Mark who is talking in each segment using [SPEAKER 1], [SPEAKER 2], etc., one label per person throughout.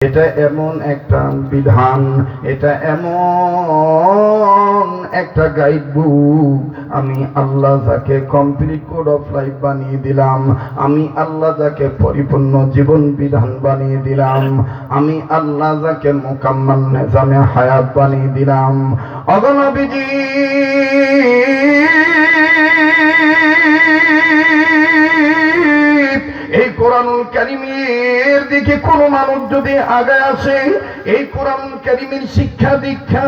[SPEAKER 1] এটা এমন একটা বিধান, এটা এমন একটা গাইড বুক, আমি আল্লাহ যাকে কমপ্লিট কোড অফ লাইফ বানিয়ে দিলাম, আমি আল্লাহ যাকে পরিপূর্ণ জীবন বিধান বানিয়ে দিলাম, আমি আল্লাহ যাকে মুকাম্মাল নিজামে হায়াত বানিয়ে দিলাম। ওগো নবীজি, এই কোরআনুল কারীমের দিকে কোন মানুষ যদি আগায় আসে, এই কোরআনুল কারীমের শিক্ষা দীক্ষা,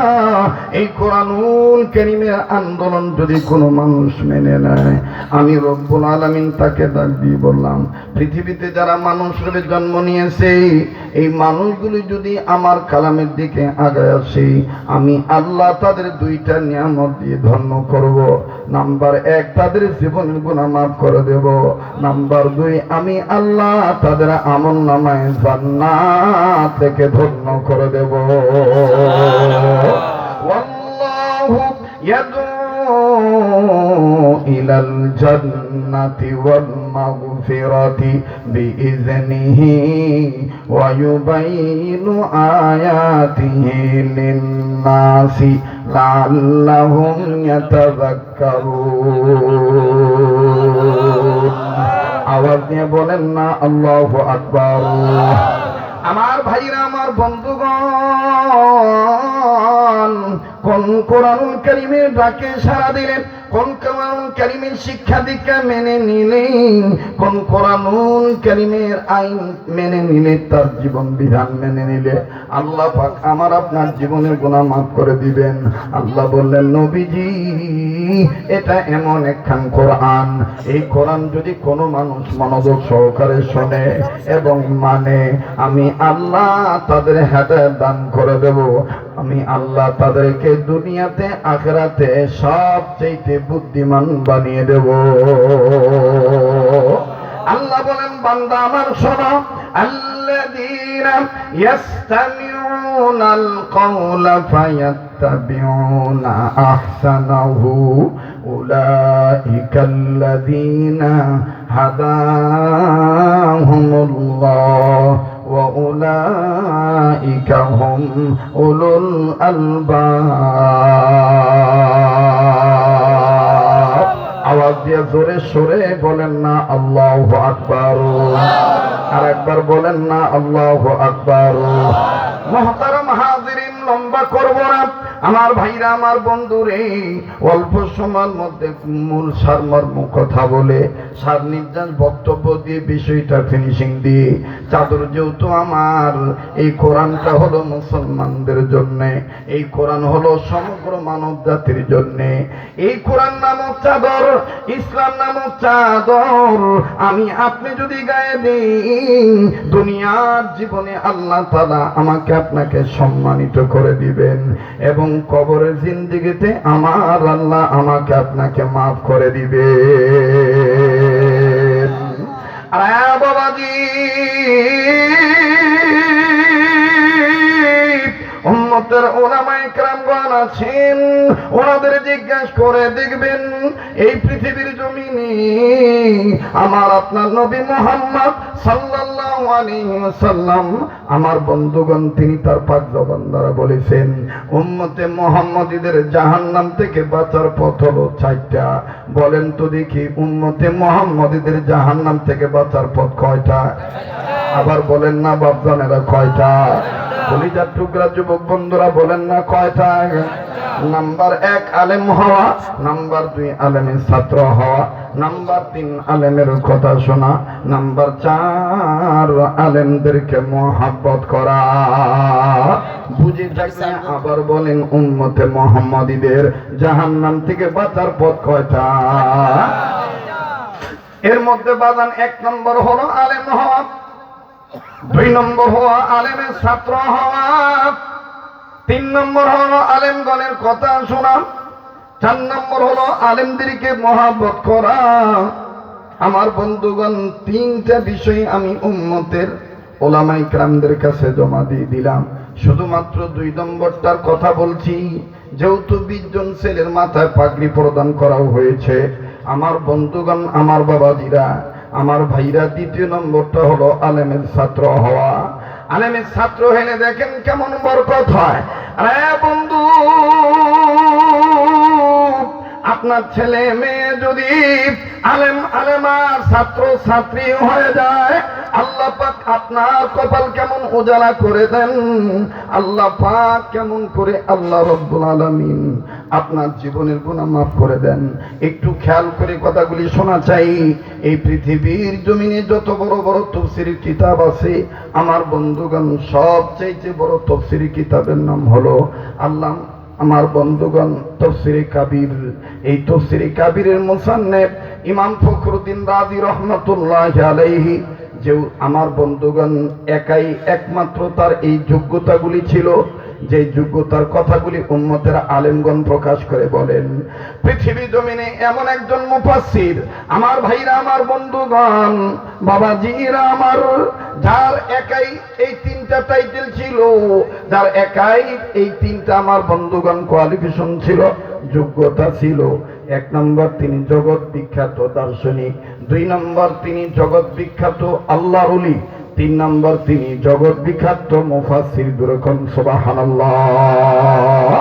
[SPEAKER 1] এই কোরআনুল কারীমের আন্দোলন যদি কোনো মানুষ মেনে নেয়, আমি রব্বুল আলামিন তাকে ডাক দিয়ে বললাম, পৃথিবীতে যারা মানুষের জন্ম নিয়েছে, এই মানুষগুলি যদি আমার কালামের দিকে আগায় আসে, আমি আল্লাহ তাদের দুইটা নিয়ামত দিয়ে ধন্য করব। নাম্বার 1, তাদের জীবনের গুনাহ মাফ করে দেব। নাম্বার 2, আমি আল্লাহ তাদের আমলনামায় জান্নাত থেকে ধন্য করে দেব। ওয়াল্লাহু ইয়াদউ ইলাল জান্নাতি ওয়াল মাগফিরাতি বিইজনিহি ওয়া ইউবাইনু আয়াতিহি লিন-নাসি লাআল্লাহুম ইয়াতাযাক্কারুন। আওয়াজ দিয়ে বলেন না আল্লাহু আকবার। আমার ভাইরা, আমার বন্ধুগণ, কোন কোরআনুল কারীমের ডাকে সাড়া দিলেন, কোন কোরআনুল কারীমের শিক্ষা দীক্ষা মেনে নিলেন, কোন কোরআনুল কারীমের আইন মেনে নিলে, তার জীবন বিধান মেনে নিলে আল্লাহ পাক আমার আপনার জীবনের গুনাহ মাফ করে দিবেন। আল্লাহ বললেন, নবীজি, এটা এমন একখান কোরআন, এই কোরআন যদি কোনো মানুষ মনোযোগ সহকারে শোনে এবং মানে, আমি আল্লাহ তাদের হেদায়েত দান করে দেব। আমি আল্লাহ তাদেরকে দুনিয়াতে আখিরাতে সবচেয়ে বুদ্ধিমান বানিয়ে দেব। আল্লাহ বলেন, বান্দা আমার শোনো, আল্লাযীনা ইয়াসতামিউনাল কওলা ফায়াত্তাবিউনা আহসানাহু উলাইকাল্লাযীনা হাদাহুমুল্লাহ ওয়া উলাইকা হুম উলুল আলবাব। আওয়াজ দিয়ে জোরে সোরে বলেন না আল্লাহু আকবার। আর একবার বলেন না আল্লাহু আকবার। মুহতারাম হাজিরিন, লম্বা করব না আমার ভাইরা, আমার বন্ধুরে, অল্প সময়ের মধ্যে মূল সারমর্ম কথা বলে, সার নির্যাস বক্তব্য দিয়ে, বিষয়টা ফিনিশিং দিয়ে, চাদর যেহেতু আমার, এই কোরআনটা হলো মুসলমানদের জন্যে, এই কোরআন হলো সমগ্র মানব জাতির জন্যে। এই কোরআন নামক চাদর, ইসলাম নামক চাদর আমি আপনি যদি গায়ে দিই, দুনিয়ার জীবনে আল্লাহ তাআলা আমাকে আপনাকে সম্মানিত করে দিবেন এবং কবরের জিন্দেগিতে আমার আল্লাহ আমাকে আপনাকে মাফ করে দিবেন। আরে বাবাজি, উম্মতের উলামায়ে কেরামগণ আছেন, ওনাদের জিজ্ঞাসা করে দেখবেন, এই পৃথিবীর জমিনে আমার আপনার নবী মুহাম্মদ সাল্লাল্লাহু আলাইহি ওয়াসাল্লাম, আমার বন্ধুগণ, তিনি তার পাক জবান দ্বারা বলেছেন, উম্মতে মুহাম্মদীদের জাহান্নাম থেকে বাঁচার পথ হলো 4টা। বলেন তো দেখি, উম্মতে মুহাম্মদীদের জাহান্নাম থেকে বাঁচার পথ কয়টা? আবার বলেন না বাপজানেরা, কয়টা? কলিজার টুকরা যুবক বন্ধুরা, বলেন না কয়টা? নাম্বার 1 আলেম হওয়া, নাম্বার 2 আলেমের ছাত্র হওয়া, নাম্বার 3 আলেমের কথা শোনা, নাম্বার 4 আলেমদেরকে মহব্বত করা। বুঝে থাকলে আবার বলেন, উম্মতে মুহাম্মদীদের জাহান্নাম থেকে বাঁচার পথ কয়টা? এর মধ্যে বাজান 1 নম্বর হলো আলেম হওয়া, 2 নম্বর হওয়া আলেমের ছাত্র হওয়া, 3 নম্বর হলো আলেমগণের কথা শোনা, 4 নম্বর হলো আলেমদেরকে মহব্বত করা। আমার বন্ধুগণ, 3টা বিষয় আমি উম্মতের উলামায়ে কেরামদের কাছে জমা দিয়ে দিলাম। শুধুমাত্র 2 নম্বরটার কথা বলছি, যেহেতু 20 জন ছেলের মাথায় পাগড়ি প্রদান করা হয়েছে। আমার বন্ধুগণ, আমার বাবাজিরা, আমার ভাইরা, দ্বিতীয় নম্বরটা হলো আলেমের ছাত্র হওয়া। আলেমের ছাত্র হলে দেখেন কেমন বরকত হয়। আরে বন্ধু, আপনার ছেলে মেয়ে যদি আলেম আলেমার ছাত্র ছাত্রী হয়ে যায়, আল্লাহ পাক আপনার কপাল কেমন উজালা করে দেন। আল্লাহ পাক কেমন করে, আল্লাহ রব্বুল আলামিন আপনার জীবনের গুনাহ মাফ করে দেন। একটু খেয়াল করে কথাগুলি শোনা চাই। এই পৃথিবীর জমিনে যত বড় বড় তাফসীরের কিতাব আছে, আমার বন্ধুগণ, সবচেয়ে বড় তাফসীরি কিতাবের নাম হলো আল্লাহ, আমার বন্ধুগণ, তাফসীরে কাবীর। এই তাফসীরে কাবীরের মুসান্নিফ ইমাম ফখরুদ্দীন রাজি রহমাতুল্লাহি আলাইহি, যে আমার বন্ধুগণ একাই একমাত্র তার এই যোগ্যতাগুলি ছিল, যে যোগ্যতার কথাগুলি উম্মতের আলেমগণ প্রকাশ করে বলেন। পৃথিবী জমিনে এমন একজন মুফাসসির, আমার ভাইরা, আমার বন্ধুগণ, বাবাজিরা আমার, যার একাই এই তিনটা টাইটেল ছিল, যার একাই এই তিনটা আমার বন্ধুগণ কোয়ালিফিকেশন ছিল, যোগ্যতা ছিল। এক নম্বর, তিনি জগৎ বিখ্যাত দার্শনিক। দুই নম্বর, তিনি জগৎ বিখ্যাত আল্লাহর ওলি। তিন নম্বর, তিনি জগৎ বিখ্যাত মুফাসসির। দুরকম সুবহানাল্লাহ।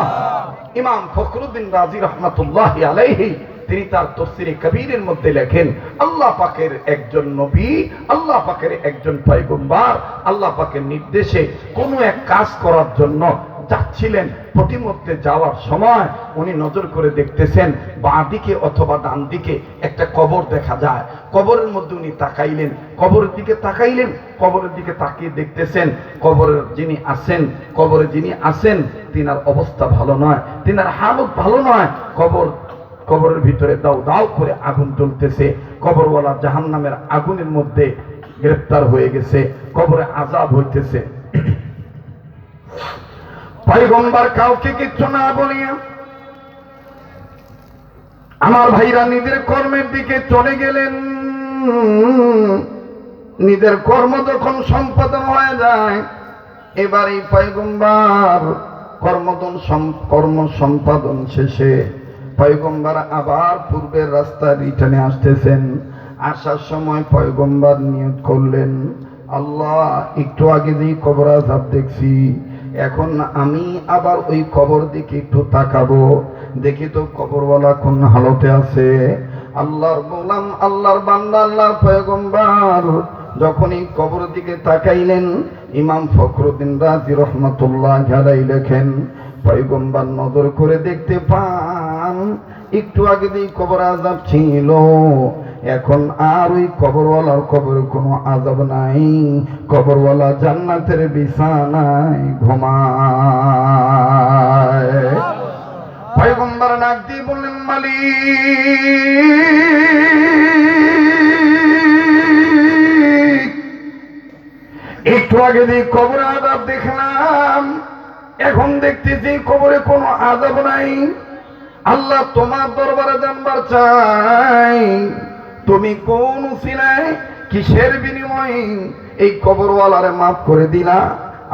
[SPEAKER 1] ইমাম ফখরুদ্দীন রাজি রহমাতুল্লাহি আলাইহি, তিনি তার তাফসীরে কবীরের মধ্যে লেখেন, আল্লাহ পাকের একজন নবী, আল্লাহ পাকের একজন পয়গম্বর, আল্লাহ পাকের নির্দেশে কোনো এক কাজ করার জন্য যাচ্ছিলেন। প্রতিমধ্যে যাওয়ার সময় উনি নজর করে দেখতেছেন, বাঁ দিকে অথবা ডান দিকে একটা কবর দেখা যায়। কবরের মধ্যে উনি তাকাইলেন, কবরের দিকে তাকাইলেন, কবরের দিকে তাকিয়ে দেখতেছেন কবরের যিনি আছেন তিনার অবস্থা ভালো নয়, তিনার হালত ভালো নয়। কবরের ভিতরে দাও দাও করে আগুন জ্বলতেছে। কবরওয়ালা জাহান্নামের আগুনের মধ্যে গ্রেফতার হয়ে গেছে, কবরে আযাব হইতেছে। পয়গম্বর কাউকে কিচ্ছু না বলিয়া আমার ভাইরা নিজের কর্মের দিকে চলে গেলেন। নিজের কর্ম যখন সম্পাদন হয়ে যায়, এবার এই পয়গম্বর কর্ম সম্পাদন শেষে পয়গম্বর আবার পূর্বের রাস্তায় রিটার্নে আসতেছেন। আসার সময় পয়গম্বর নিয়ত করলেন, আল্লাহ, একটু আগে যেই কবর আযাব দেখছি, এখন আমি আবার ওই কবর দিকে একটু তাকাবো, দেখি তো কবরওয়ালা কোন হালতে আছে। আল্লাহর গোলাম, আল্লাহর বান্দা, আল্লাহর পয়গম্বর যখন এই কবর দিকে তাকাইলেন, ইমাম ফখরুদ্দীন রাজি রহমাতুল্লাহি আলাইহি লেখেন, পয়গম্বর নজর করে দেখতে পান একটু আগে যেই কবর আযাব ছিল, এখন আর ওই কবরওয়ালার কবরে কোনো আযাব নাই। কবরওয়ালা জান্নাতের বিছানায় ঘুমায়। পয়গম্বর ডাক দিয়ে বললেন, মালিক, একটু আগে যে কবরে আযাব দেখলাম, এখন দেখতেছি কবরে কোনো আযাব নাই। আল্লাহ, তোমার দরবারে জানবার চাই, তুমি কোন উসিলায়, কিসের বিনিময়ে এই কবরওয়ালারে মাফ করে দিলা।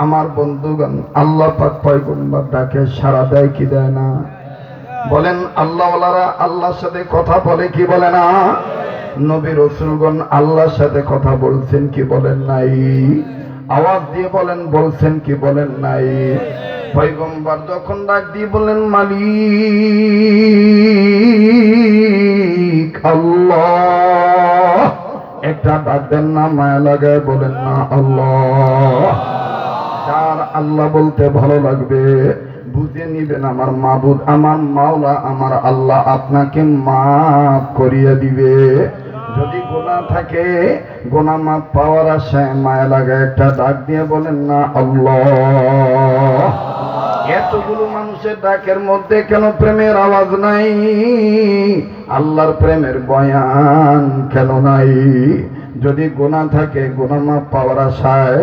[SPEAKER 1] আমার বন্ধুগণ, আল্লাহ পাক পয়গম্বর ডাকে সাড়া দেয় কি দেয় না? বলেন, আল্লাহওয়ালারা আল্লাহর সাথে কথা বলে কি বলে না? নবী রাসূলগণ আল্লাহর সাথে কথা বলছেন কি বলেন নাই? আওয়াজ দিয়ে বলেন, বলছেন কি বলেন নাই? পয়গম্বর যখন ডাক দিয়ে বললেন, মালিক আল্লাহ, একটা ডাক দেন না, মায়া লাগায় বলেন না আল্লাহ। যার আল্লাহ বলতে ভালো লাগবে বুঝে নিবেন, আমার মাবুদ, আমার মাওলা, আমার আল্লাহ আপনাকে মাফ করিয়ে দিবে। যদি গুনাহ থাকে, গুনাহ মাফ পাওয়ার আশায় মায়া লাগায় একটা ডাক দিয়ে বলেন না আল্লাহ। এতগুলো মানুষের ডাকের মধ্যে কেন প্রেমের আওয়াজ নাই? আল্লাহর প্রেমের বয়ান কেন নাই? যদি গুনাহ থাকে, গুনাহ মাফ পাওয়ার আশায়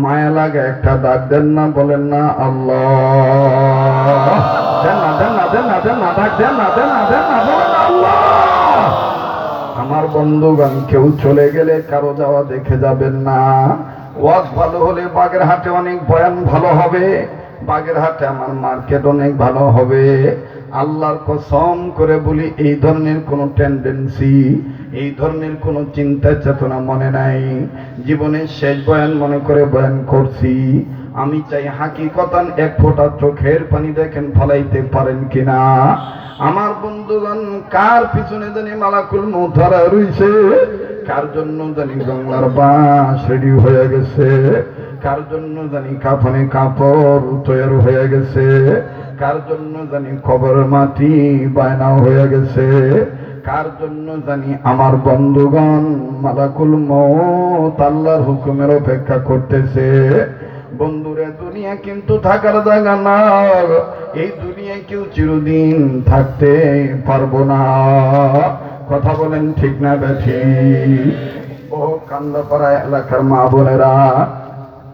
[SPEAKER 1] মায়া লাগে একটা ডাক দেন না, বলেন না আল্লাহ। দেন না, দেন না, দেন না, দেন না, ডাক দেন না, দেন না, দেন না, বলেন আল্লাহ। আমার বন্ধুগণ, কেউ চলে গেলে কারো যাওয়া দেখে যাবেন না। ওয়াজ ভালো হলে বাগেরহাটে অনেক বয়ান ভালো হবে, বাগেরহাটে আমার মার্কেট অনেক ভালো হবে। আল্লাহর কসম করে বলি এই ধরনের কোনো টেন্ডেন্সি, এই ধরনের কোনো চিন্তা চেতনা মনে নাই। জীবনের শেষ বয়ান মনে করে বয়ান করছি। আমি চাই হাকিকতান এক ফোঁটা চোখের পানি দেখেন ফলাইতে পারেন কিনা। আমার বন্ধুগণ, কার পিছনে জানি মালাকুল মউত ধরা রইছে, কার জন্য জানি গঙ্গার বাঁশ রেডি হয়ে গেছে, কার জন্য জানি কাফনে কাপড় তৈরি হয়ে গেছে, কার জন্য জানি কবর মাটি বায়না হয়ে গেছে, কার জন্য জানি আমার বন্ধুগণ মালাকুল মউত আল্লাহর হুকুমের অপেক্ষা করতেছে। বন্ধুরে, দুনিয়া কিন্তু থাকার জায়গা না। এই দুনিয়ায় কেউ চিরদিন থাকতে পারবো না। কথা বলেন ঠিক না বেঠিক? ও কান্দাপাড়া এলাকার মা বোনেরা,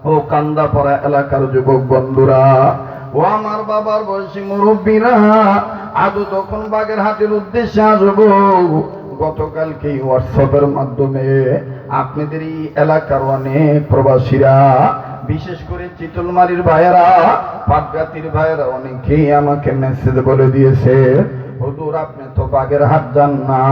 [SPEAKER 1] ও কান্দাপাড়া এলাকার যুবক বন্ধুরা, ও আমার বাবার বয়সী মুরব্বীরা, আজও তখন বাগেরহাটের উদ্দেশ্যে আসবো। গতকালকে হোয়াটসঅ্যাপের মাধ্যমে আপনাদের এই এলাকার অনেক প্রবাসীরা, বিশেষ করে চিতলমারির ভাইয়েরা, পাটগাতির ভাইয়েরা অনেকেই আমাকে মেসেজ বলে দিয়েছে, হুজুর আপনি তো বাগেরহাট যান না,